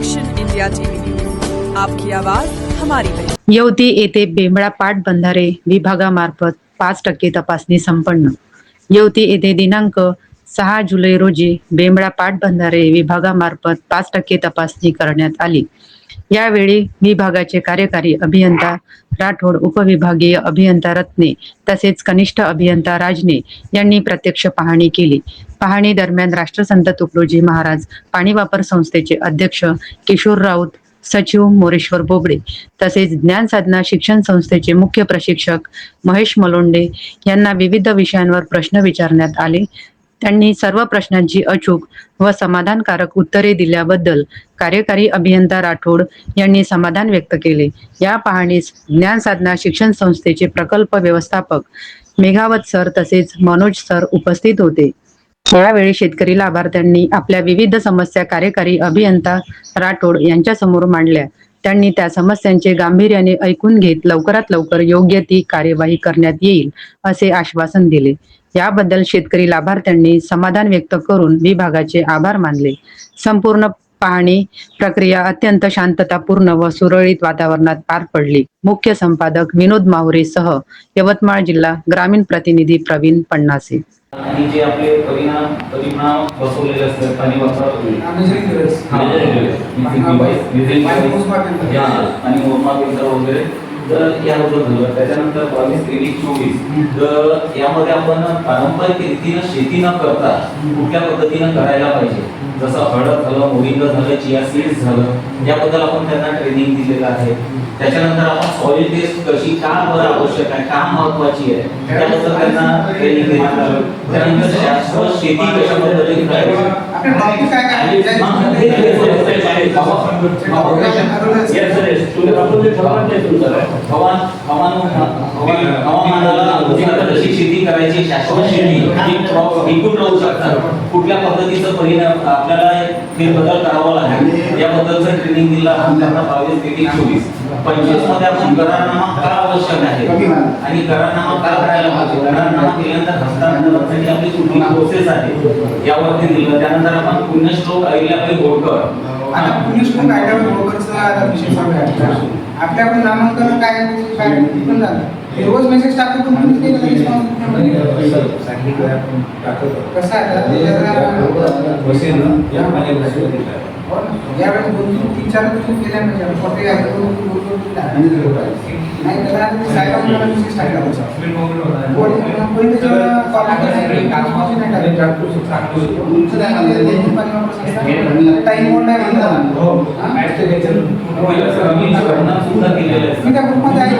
Action India TV news, आपकी आवाज हमारी पहचान। येवती येथे बेंबळा पाटबंधारे विभागामार्फत 5% तपासणी संपन्न। येवती येथे दिनांक 6 जुलै रोजी बेंबळा पाटबंधारे विभागामार्फत 5% तपासणी करण्यात आली। यावेळी विभागाचे कार्यकारी अभियंता राठोड, उपविभागीय अभियंता रत्ने तसेच कनिष्ठ अभियंता राजने यांनी प्रत्यक्ष पाहणी केली। पाहणी दरम्यान राष्ट्रसंत तुकडोजी महाराज पाणी वापर संस्थेचे अध्यक्ष किशोर राऊत, सचिव मोरेश्वर बोबडे तसेच ज्ञान साधना शिक्षण संस्थेचे मुख्य प्रशिक्षक महेश मलोंडे यांना विविध विषयांवर प्रश्न विचारण्यात आले। त्यांनी सर्व प्रश्नांची अचूक व समाधानकारक उत्तरे दिल्याबद्दल कार्यकारी अभियंता राठोड यांनी समाधान व्यक्त केले। या पाहणीस ज्ञान साधना शिक्षण संस्थेचे प्रकल्प व्यवस्थापक मेघावत सर तसेच मनोज सर उपस्थित होते। यावेळी शेतकरी लाभार्थ्यांनी आपल्या विविध समस्या कार्यकारी अभियंता राठोड यांच्या समोर मांडल्या। त्यांनी त्या समस्यांचे गांभीर्याने ऐकून घेत लवकरात लवकर योग्य ती कार्यवाही करण्यात येईल असे आश्वासन दिले। याबद्दल शेतकरी लाभार्थ्यांनी समाधान व्यक्त करून विभागाचे आभार मानले। संपूर्ण पाहणी प्रक्रिया अत्यंत शांततापूर्ण व सुरळीत वातावरणात पार पडली। मुख्य संपादक विनोद माहुरे सह यवतमाळ जिल्हा ग्रामीण प्रतिनिधी प्रवीण पन्नासे। आणि जे आपले परिणाम बसवलेले असतात पाणी वापरावर आणि मोजमाप यंत्र वगैरे तर याबद्दल झालं। त्याच्यानंतर 22, 23, 24 तर यामध्ये आपण पारंपरिक रीतीनं शेती न करता कुठल्या पद्धतीनं करायला पाहिजे, जसं हळद झालं, मोरिंगा झालं, चिया सीड्स झालं, याबद्दल आपण त्यांना ट्रेनिंग दिलेलं आहे। त्याच्यानंतर आपण सॉइल टेस्ट कशी का बरं आवश्यक आहे, का महत्त्वाची आहे, त्याबद्दल त्यांना ट्रेनिंग देण्यात आलं। त्यानंतर शाश्वत शेती कशा पद्धतीने करायची, हवामानाला कशी शेती करायची, शाश्वत शेती टिकून राहू शकतात, कुठल्या पद्धतीचं परिणाम आपल्याला फेरबदल करावा लागेल याबद्दलचं ट्रेनिंग दिलं आपण त्यांना 22, 23, 24। 25 मध्ये आपण करारनामा का आवश्यक आहे आणि करारनामा का करायला पाहिजे, करारनामा केल्यानंतर हस्तांतरणासाठी आपली कुठली प्रोसेस आहे यावरती दिलं। त्यानंतर आपण पुण्यश्लोक अहिल्याबाई होळकर, आता पुण्यश्लोक अहिल्याबाई होळकरचा विषय सांगायचा आपल्या पण नामांकन काय पण झालं रोज मेसेज टाकतो पण कोणीच नाही कसं आहे यावेळेस 2-3-4 केल्या म्हणजे नाही त्याला साहेबांना मेसेज टाकला टाइम मोड नाही मी त्या ग्रुपमध्ये आहे